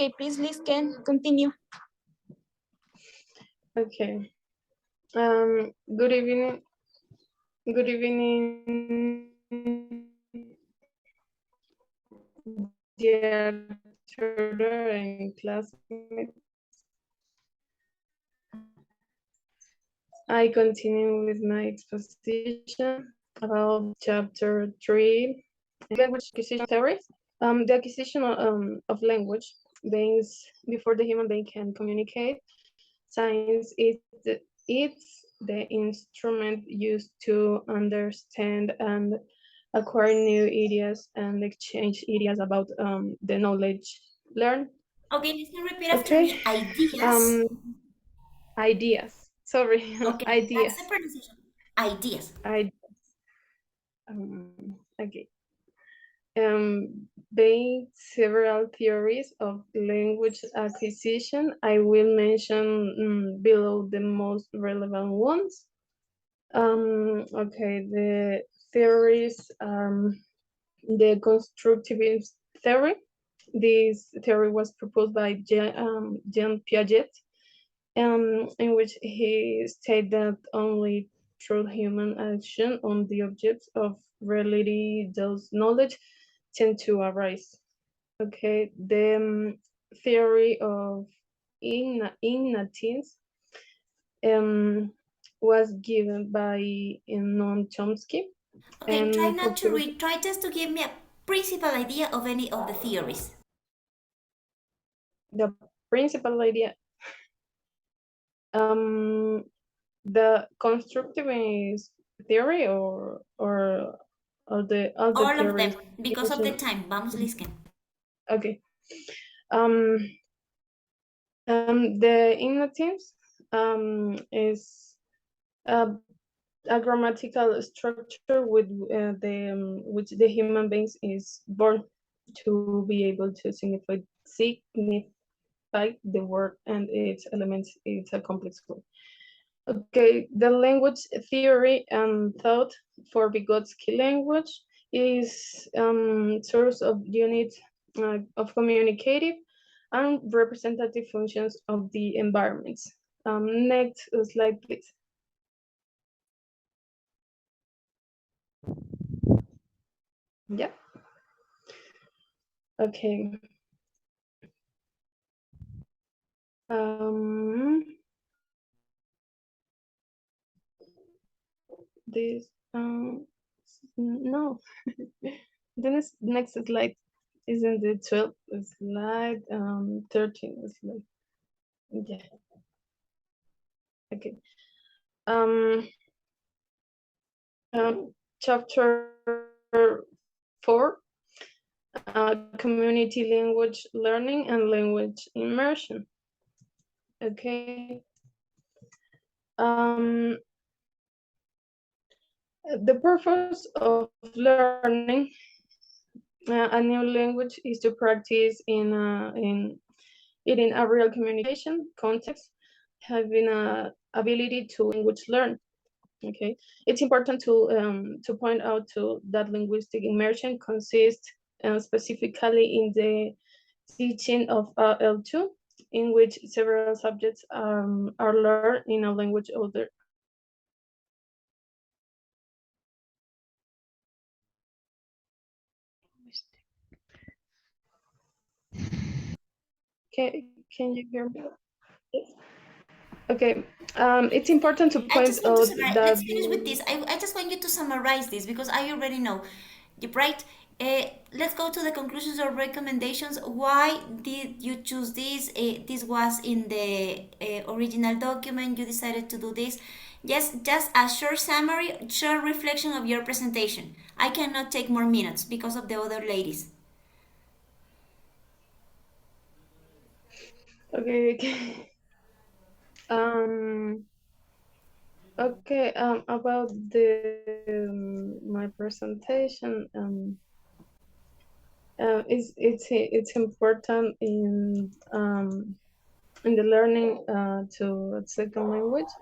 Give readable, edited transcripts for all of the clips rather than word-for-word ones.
Okay, please, Liz, can continue. Okay. Good evening. Good evening, dear tutor and classmates. I continue with my exposition about chapter 3, language acquisition theories. The acquisition of language beings before the human being can communicate. Science is it's the instrument used to understand and acquire new ideas and exchange ideas about the knowledge learned. Okay, listen, repeat after me. Ideas. Ideas. Sorry, Okay, ideas. that's the pronunciation. Ideas. Okay. Being several theories of language acquisition, I will mention below the most relevant ones. Okay, the theories are the constructivist theory. This theory was proposed by Jean Piaget, in which he stated that only through human action on the objects of reality does knowledge tend to arise. Okay, the theory of innatines was given by Noam Chomsky. Okay, try And not to read. Try just to give me a principal idea of any of the theories. the principal idea, the constructivist theory or all the All of them, theories. because of the time. Vamos, Lisken. Okay. Um, the innatines is a grammatical structure with which the human beings is born to be able to signify the word and its elements. It's a complex word. Okay, the language theory and thought for Vygotsky language is source of unit of communicative and representative functions of the environments. Next slide, please. Yeah. Okay. This no. The next slide isn't the 12th slide, 13 slide. Yeah. Okay. Chapter 4, community language learning and language immersion. Okay. The purpose of learning a new language is to practice in a real communication context, having a ability to language learn. Okay, it's important to point out that linguistic immersion consists specifically in the teaching of L2, in which several subjects are learned in a language other. Can you hear me? Yes. Okay, it's important to point out that. Let's finish with this. I just want you to summarize this because I already know, right? Let's go to the conclusions or recommendations. Why did you choose this? This was in the original document. You decided to do this. Yes, just a short summary, short reflection of your presentation. I cannot take more minutes because of the other ladies. Okay. Okay. About my presentation. It's important in the learning to a second language.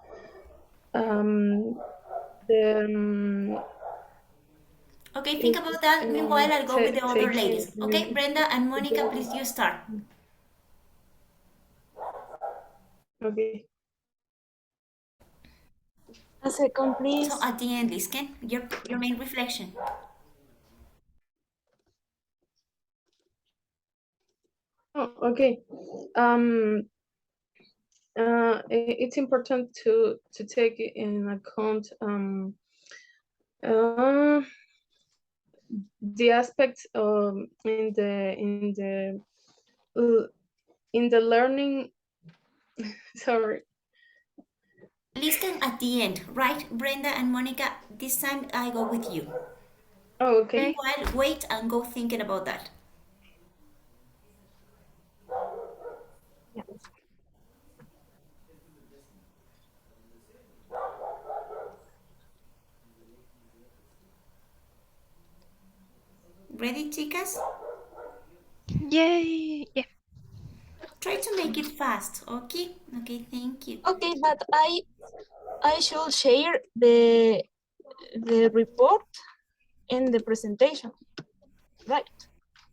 The Okay, think about that. Meanwhile, I'll go with the other taking ladies. Okay, Brenda and Monica, please you start. Okay. A second, please. So at the end, Lisken, your main reflection. Oh, okay. It's important to take in account the aspects uh, in the learning. Sorry. Lisken at the end, right? Brenda and Monica, this time I go with you. Oh, okay. Meanwhile, wait and go thinking about that. Yeah. Ready, chicas? Yay! Yeah. Try to make it fast, okay? Okay, thank you. Okay, but I should share the report and the presentation, right?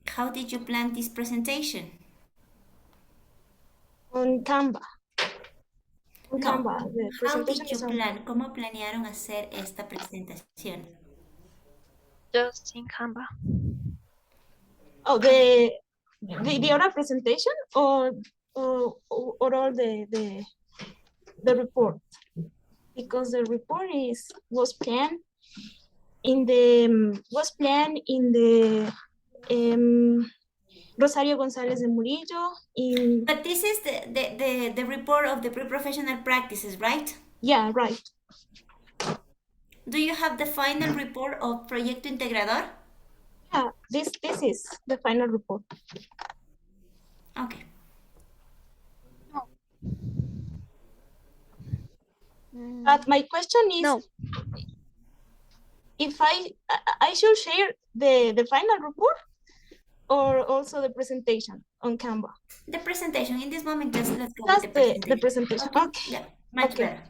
How did you plan this presentation? On Canva. On No, Canva. The how presentation did is you on. plan? ¿Cómo planearon hacer esta presentación? Just in Canva. Oh, the oral presentation or all the report, because the report was planned in the Rosario González de Murillo in. But this is the report of the pre-professional practices, right? Yeah, right. Do you have the final report of Proyecto Integrador? Yeah, this is the final report. Okay. But my question is, No. if I should share the final report or also the presentation on Canva? The presentation, in this moment, just let's go That's with the presentation. the presentation. Okay. Yeah, much Okay. better.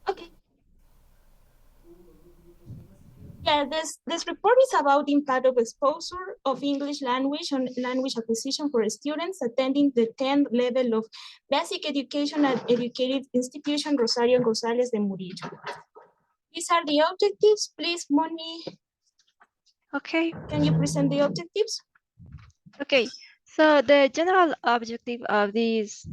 Okay. Yeah, this report is about the impact of exposure of English language on language acquisition for students attending the 10th level of basic education at educated institution Rosario González de Murillo. These are the objectives. Please, Moni, Okay. can you present the objectives? Okay. So the general objective of this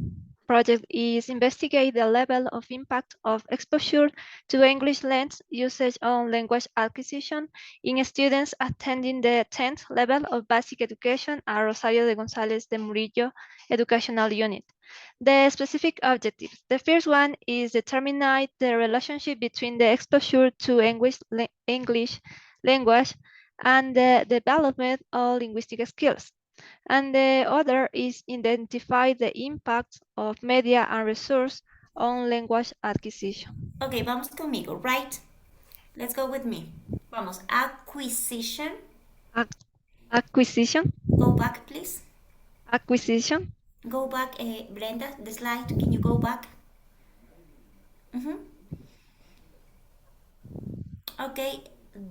project is investigate the level of impact of exposure to English language usage on language acquisition in students attending the 10th level of basic education at Rosario de González de Murillo Educational Unit. The specific objectives. The first one is determine the relationship between the exposure to English language and the development of linguistic skills. And the other is identify the impact of media and resource on language acquisition. Okay, vamos conmigo, right? Let's go with me. Vamos, acquisition. Acquisition. Go back, please. Acquisition. Go back, Brenda, the slide. Can you go back? Okay,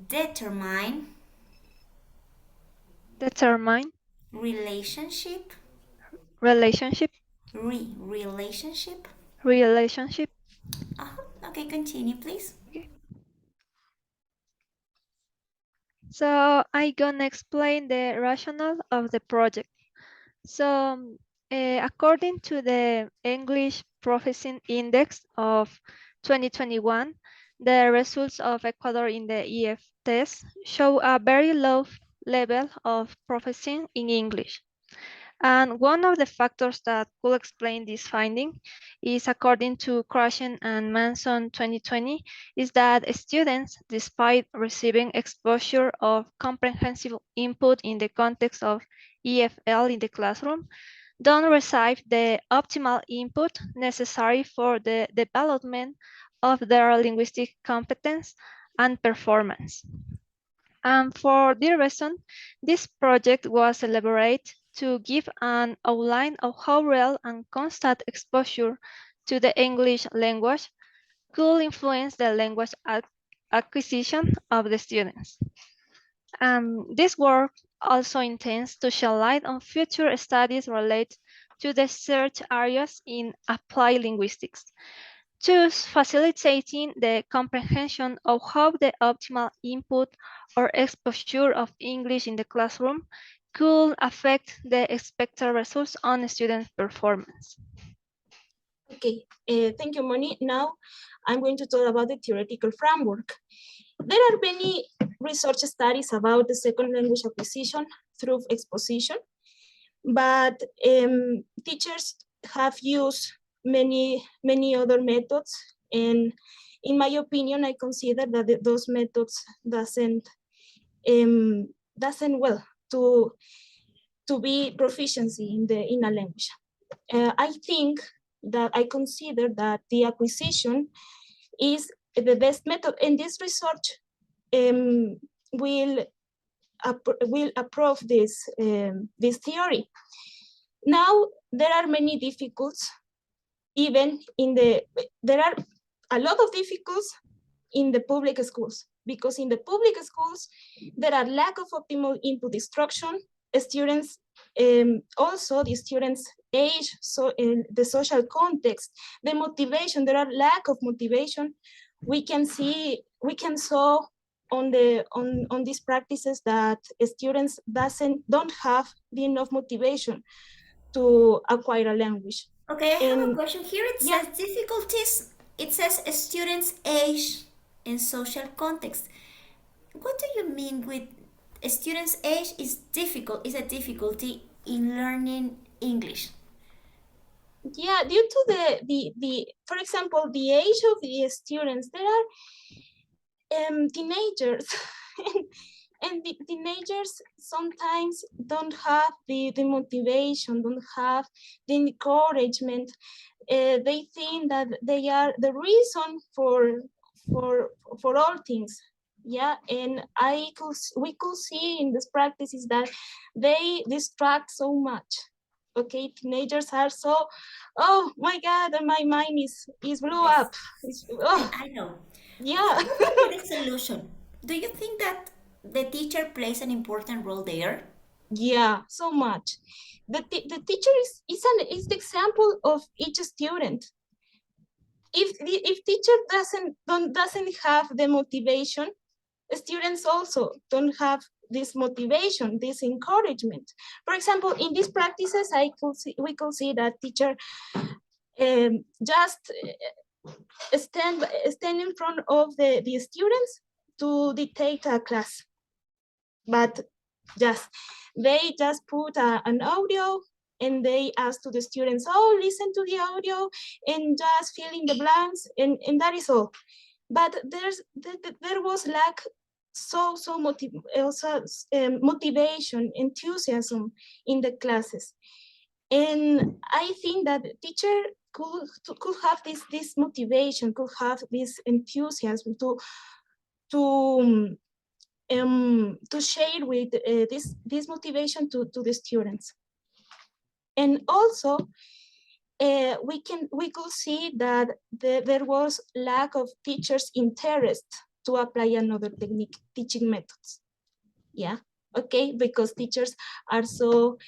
determine. Determine. Relationship. Relationship. Relationship. Relationship. Okay, continue, please. Okay. So I'm gonna explain the rationale of the project. So according to the English Proficiency Index of 2021, the results of Ecuador in the EF test show a very low level of proficiency in English. And one of the factors that could explain this finding is, according to Crushen and Manson 2020, is that students, despite receiving exposure of comprehensive input in the context of EFL in the classroom, don't receive the optimal input necessary for the development of their linguistic competence and performance. And for this reason, this project was elaborated to give an outline of how real and constant exposure to the English language could influence the language acquisition of the students. This work also intends to shed light on future studies related to the search areas in applied linguistics, thus facilitating the comprehension of how the optimal input or exposure of English in the classroom could affect the expected results on student performance. Okay, thank you, Moni. Now I'm going to talk about the theoretical framework. There are many research studies about the second language acquisition through exposition, but teachers have used many other methods, and in my opinion, I consider that those methods doesn't well to be proficiency in a language. I think that I consider that the acquisition is the best method, and this research will approve this theory. Now there are many difficulties, even there are a lot of difficulties in the public schools, because in the public schools there are lack of optimal input instruction. Students, also the students' age, so in the social context, the motivation, there are lack of motivation. We can saw on these practices that students don't have the enough motivation to acquire a language. Okay, I have a question here. It yeah. says difficulties. It says a student's age and social context. What do you mean with a student's age is a difficulty in learning English? Yeah, due to the for example, the age of the students, there are teenagers and the teenagers sometimes don't have the motivation, don't have the encouragement. They think that they are the reason for all things. Yeah, and we could see in this practices that they distract so much. Okay, teenagers are so, oh my God, my mind is blew Yes. up. Oh, I know. yeah. What about the solution? Do you think that the teacher plays an important role there? Yeah, so much. The teacher is the example of each student. If teacher doesn't have the motivation, students also don't have this motivation, this encouragement. For example, in these practices, we could see that teacher just stand in front of the students to dictate a class, but they just put an audio and they ask to the students, oh, listen to the audio and just fill in the blanks, and that is all. But there was lack motivation, enthusiasm in the classes. And I think that the teacher could have this motivation, could have this enthusiasm to share with this motivation to the students. And also, we could see that there was lack of teachers' interest to apply another teaching methods. Yeah, okay, because teachers are so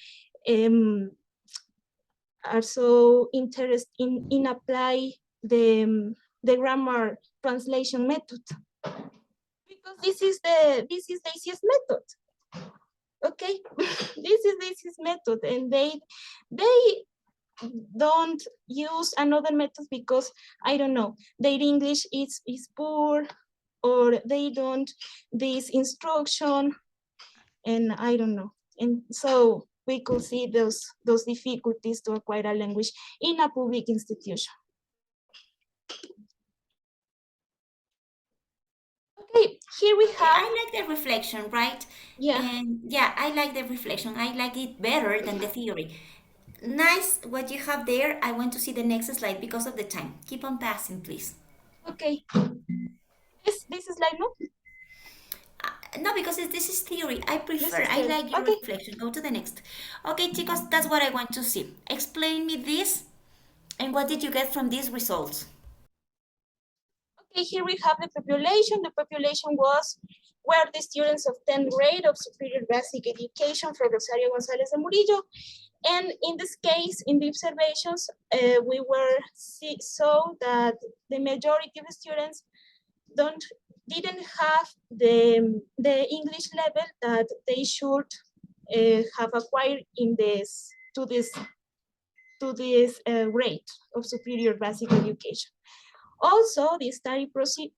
interested in apply the grammar translation method, because this is the easiest method. Okay, this is the easiest method, and they don't use another method because, I don't know, their English is poor, or they don't this instruction, and I don't know. And so we could see those difficulties to acquire a language in a public institution. Okay, here we have. I like the reflection, right? Yeah. And yeah, I like the reflection. I like it better than the theory. Nice what you have there. I want to see the next slide because of the time. Keep on passing, please. Okay. This is like no. No, because this is theory. I prefer, I theory. like your Okay. reflection. Go to the next. Okay, chicos, that's what I want to see. Explain me this and what did you get from these results? Okay, here we have the population. The population were the students of 10th grade of superior basic education from Rosario González de Murillo. And in this case, in the observations, we saw that the majority of the students didn't have the English level that they should have acquired in this rate of superior basic education. Also, the study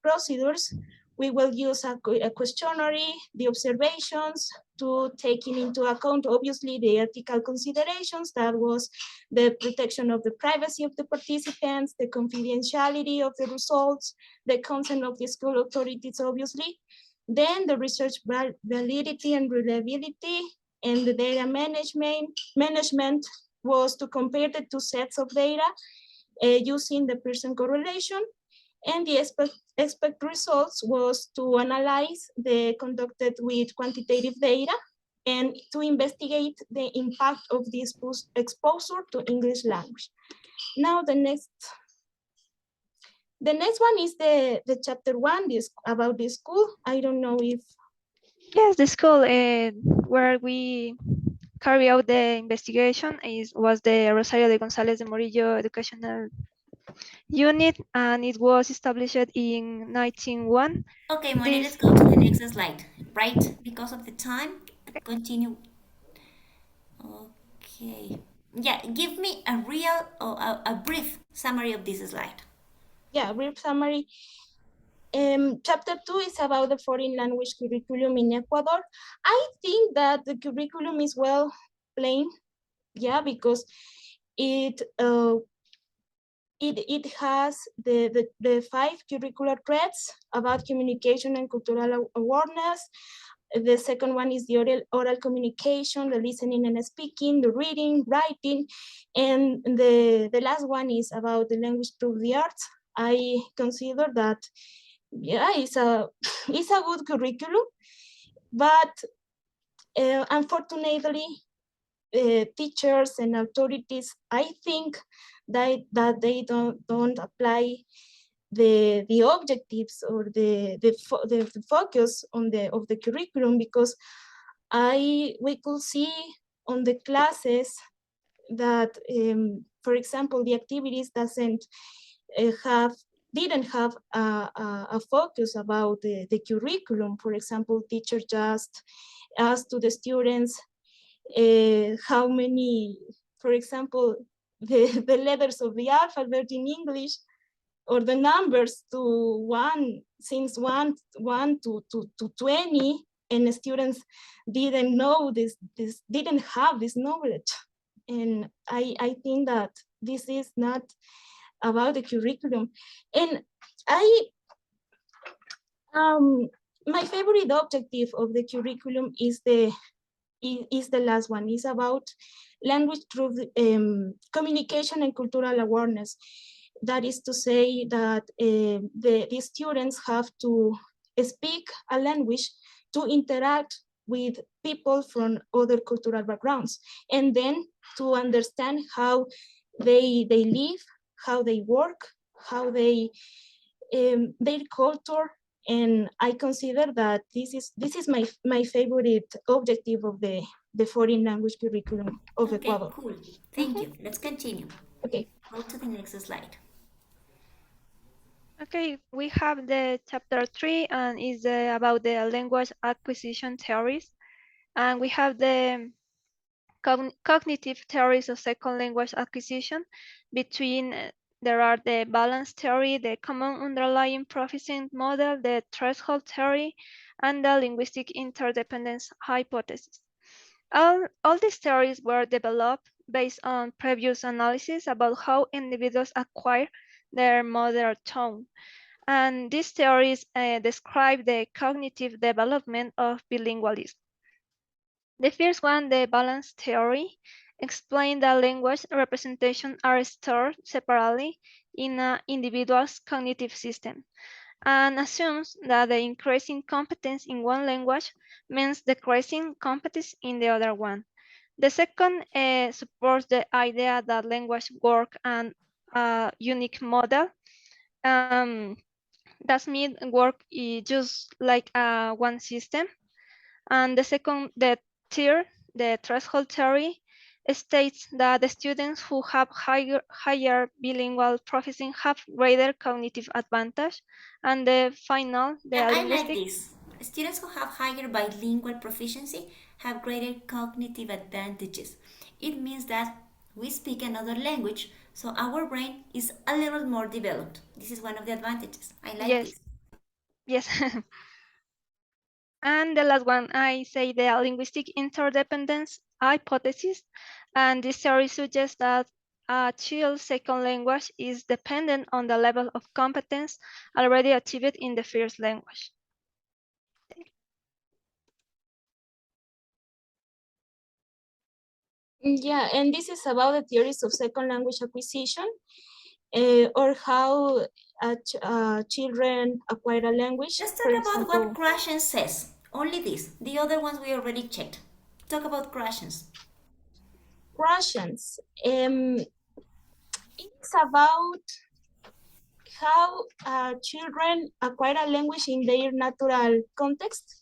procedures, we will use a questionnaire, the observations, to taking into account, obviously, the ethical considerations, that was the protection of the privacy of the participants, the confidentiality of the results, the consent of the school authorities, obviously, then the research validity and reliability, and the data management was to compare the two sets of data using the Pearson correlation, and the expect results was to analyze the conducted with quantitative data and to investigate the impact of this exposure to English language. Now the next one is the chapter 1 about the school. I don't know if... Yes, the school where we carry out the investigation was the Rosario de González de Murillo Educational Unit, and it was established in 1901. Okay, Moni, let's This, go to the next slide. Right, because of the time, continue. Okay. Yeah, give me a real or a brief summary of this slide. Yeah, brief summary. Chapter 2 is about the foreign language curriculum in Ecuador. I think that the curriculum is well plain, yeah, because it has the 5 curricular threads about communication and cultural awareness. The second one is the oral communication, the listening and speaking, the reading, writing, and the last one is about the language through the arts. I consider that, yeah, it's a good curriculum, but unfortunately, teachers and authorities, I think that they don't apply the objectives or the focus of the curriculum, because we could see on the classes that, for example, the activities didn't have a focus about the curriculum. For example, teacher just asked to the students how many, for example, the letters of the alphabet in English, or the numbers to 1 to 20, and the students didn't know didn't have this knowledge. And I think that this is not about the curriculum. And my favorite objective of the curriculum is the last one. It's about language through communication and cultural awareness. That is to say that the students have to speak a language to interact with people from other cultural backgrounds, and then to understand how they live, how they work, how their culture. And I consider that this is my favorite objective of the foreign language curriculum of Okay, Ecuador. cool. Thank you. Let's continue. Okay. Go to the next slide. okay, we have the chapter 3, and is about the language acquisition theories. And we have the cognitive theories of second language acquisition. Between there are the balance theory, the common underlying processing model, the threshold theory, and the linguistic interdependence hypothesis. All these theories were developed based on previous analysis about how individuals acquire their mother tongue. And these theories describe the cognitive development of bilingualism. The first one, the balance theory, explained that language representations are stored separately in an individual's cognitive system. and assumes that the increasing competence in one language means decreasing competence in the other one. The second supports the idea that language work and a unique model. Um, does mean work just like one system. And the third, the threshold theory, states that the students who have higher bilingual proficiency have greater cognitive advantage. And the final, the I like linguistic, this. Students who have higher bilingual proficiency have greater cognitive advantages. It means that we speak another language, so our brain is a little more developed. This is one of the advantages. I like yes, this. yes. And the last one, I say the linguistic interdependence hypothesis. And this theory suggests that a child's second language is dependent on the level of competence already achieved in the first language. Yeah, and this is about the theories of second language acquisition, or how children acquire a language. Let's For talk about what example, Krashen says. Only this. The other ones we already checked. Talk about Krashen's. Russians. It's about how children acquire a language in their natural context.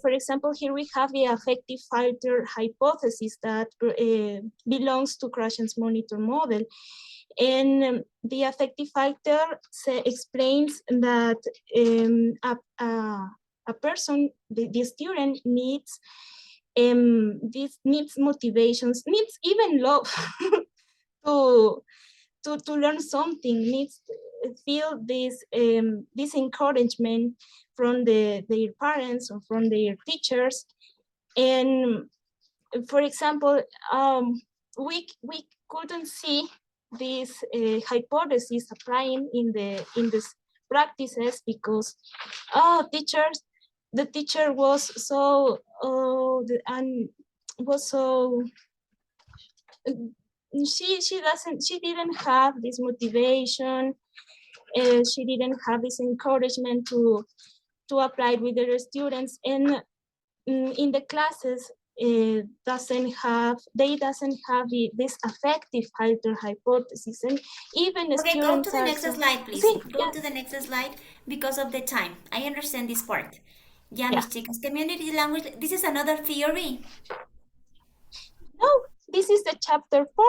For example, here we have the affective filter hypothesis that belongs to Krashen's monitor model. And the affective filter explains that a person, the student needs needs motivations, needs even love to learn something, needs to feel this encouragement from their parents or from their teachers. And for example, we couldn't see this hypothesis applying in this practices because the teacher was so and was so she didn't have this motivation, she didn't have this encouragement to apply with their students, and in the classes they doesn't have this affective filter hypothesis, and even the Okay, go to students the are next so slide, please. see, Go to the next slide because of the time. I understand this part. Yeah, yeah. mis chicas, community language, this is another theory. No, this is the chapter 4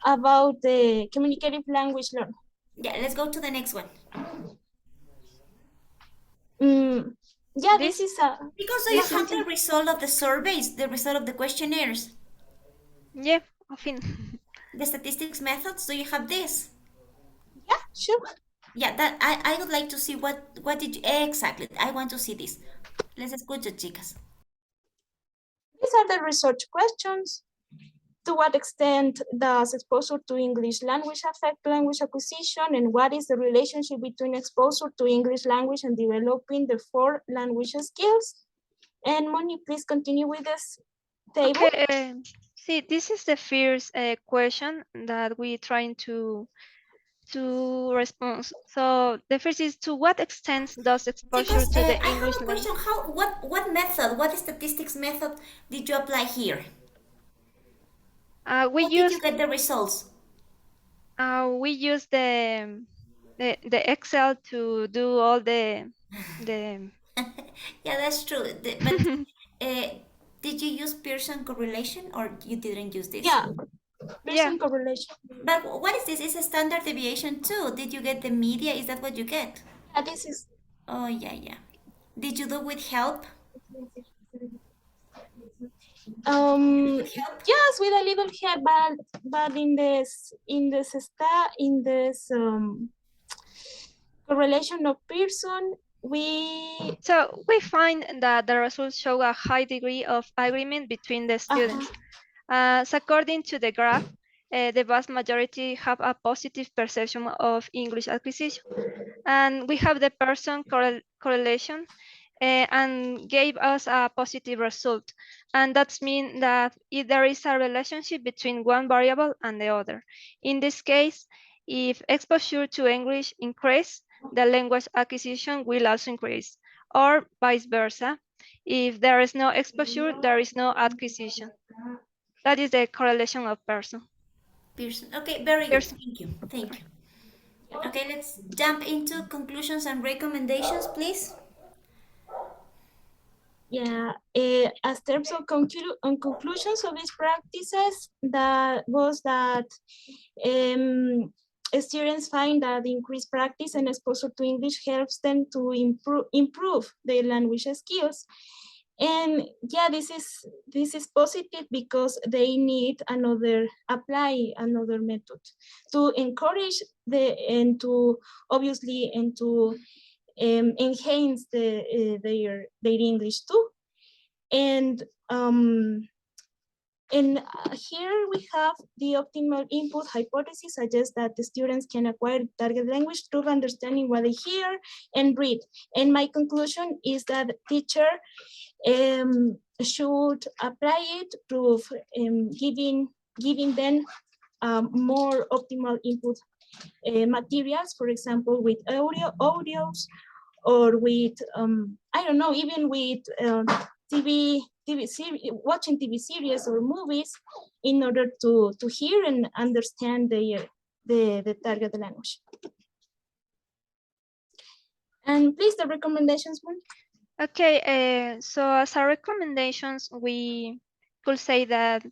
about the communicative language learning. Yeah, let's go to the next one. Yeah, this is a Because you have the result of the surveys, the result of the questionnaires, Yeah, I think. the statistics methods. Do you have this? yeah, sure. Yeah, that I would like to see what did you exactly. I want to see this. Let's escuchar, chicas. These are the research questions. To what extent does exposure to English language affect language acquisition, and what is the relationship between exposure to English language and developing the 4 language skills? And Moni, please continue with this table. Okay, see, this is the first question that we're trying to respond. So the first is, to what extent does exposure Chicos, to the I have English a language? question. What method, what statistics method did you apply here? We How did you use get the results? the Excel to do all the Yeah, that's true. But did you use Pearson correlation or you didn't use this? Yeah, yeah. Pearson correlation. But what is this? It's a standard deviation too. Did you get the media? Is that what you get? Yeah, this is. Oh, yeah, yeah. Did you do with help? With help? Yes, with a little help, but in this correlation of Pearson, So we find that the results show a high degree of agreement between the students. So according to the graph, the vast majority have a positive perception of English acquisition. And we have the Pearson correlation and gave us a positive result. And that means that if there is a relationship between one variable and the other. In this case, if exposure to English increase, the language acquisition will also increase, or vice versa. If there is no exposure, there is no acquisition. That is the correlation of Pearson. Pearson. Okay, very good. Pearson. Thank you. Thank you. Okay, let's jump into conclusions and recommendations, please. Yeah, as terms of conclusions of these practices, that was that students find that increased practice and exposure to English helps them to improve their language skills. And yeah, this is positive because they need apply another method to encourage and to obviously and to enhance their English too. And here we have the optimal input hypothesis suggests that the students can acquire target language through understanding what they hear and read. And my conclusion is that the teacher should apply it through giving them more optimal input materials, for example, with audios, or with, I don't know, even with watching TV series or movies in order to hear and understand the target language. And please, the recommendations one. Okay, so as our recommendations, we could say that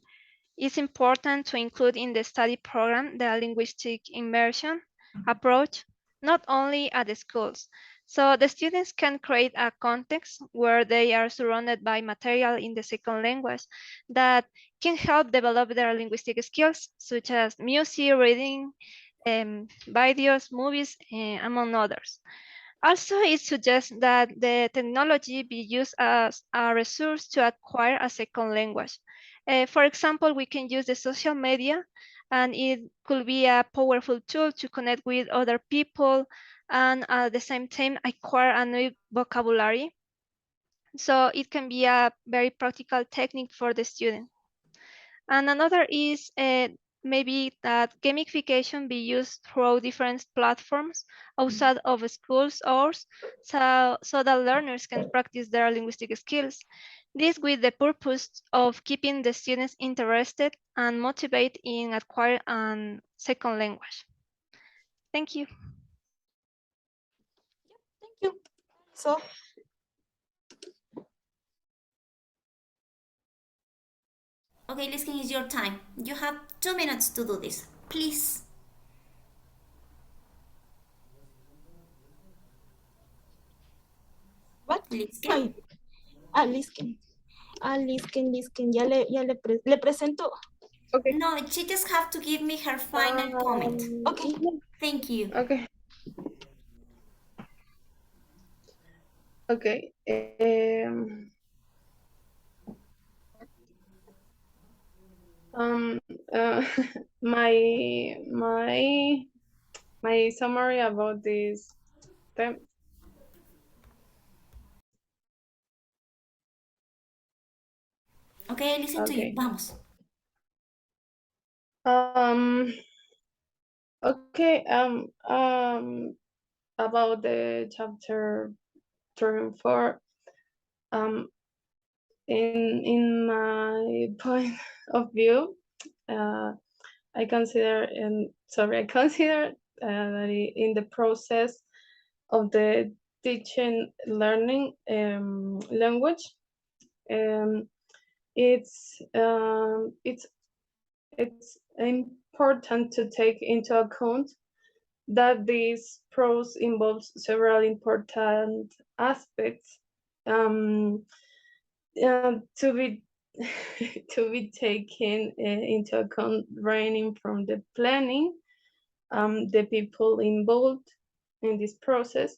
it's important to include in the study program the linguistic immersion approach, not only at the schools. So the students can create a context where they are surrounded by material in the second language that can help develop their linguistic skills, such as music, reading, videos, movies, among others. Also, it suggests that the technology be used as a resource to acquire a second language. For example, we can use the social media, and it could be a powerful tool to connect with other people and at the same time acquire a new vocabulary. So it can be a very practical technique for the student. And another is maybe that gamification be used through different platforms outside of schools hours, so that learners can practice their linguistic skills. This with the purpose of keeping the students interested and motivated in acquiring a second language. Thank you. Thank you. So. Okay, Liskin, it's your time. You have 2 minutes to do this. Please. What? Liskin? Liskin. Liskin. Ya le presento. Okay. No, she just have to give me her final comment. Okay. Thank you. Okay. Okay. My summary about this theme. Okay, I listen to you. Okay. Vamos. Okay. About the chapter 3 and 4. In my point of view, I consider that in the process of the teaching learning language, it's important to take into account that this process involves several important aspects to be to be taken into account, ranging from the planning, the people involved in this process,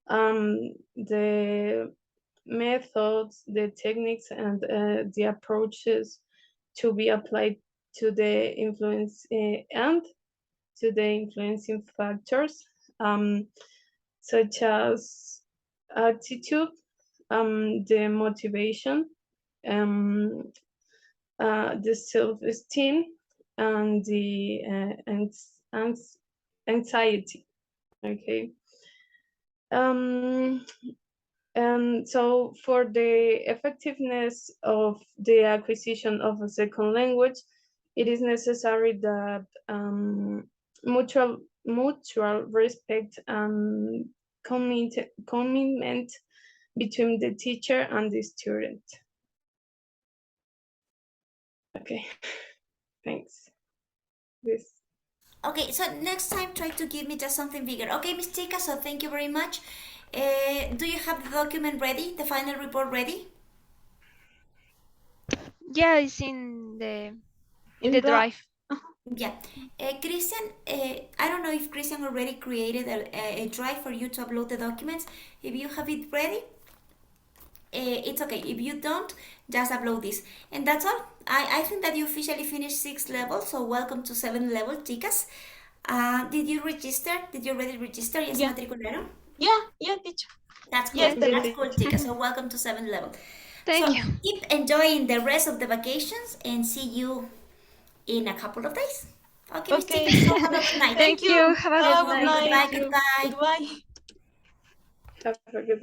the methods, the techniques, and the approaches to be applied to the influence and to the influencing factors, such as attitude, the motivation, the self-esteem, and the anxiety. Okay. And so for the effectiveness of the acquisition of a second language, it is necessary that mutual respect and commitment between the teacher and the student. Okay, thanks. This. Okay, so next time try to give me just something bigger. Okay, Miss Chica, so thank you very much. Do you have the document ready, the final report ready? Yeah, it's in the In drive. Yeah. Christian, I don't know if Christian already created a drive for you to upload the documents. If you have it ready, it's okay. If you don't, just upload this. And that's all. I think that you officially finished 6th level, so welcome to 7th level, chicas. Did you register? Did you already register? ¿Ya se matricularon? Yeah, teacher. That's cool. Yes, That's cool, chicas. So welcome to 7th level. Thank you. Keep enjoying the rest of the vacations and see you in a couple of days. Okay, Miss Chica, so have a good night. Thank you. Have a good night. Goodbye. Goodbye. Have a good night.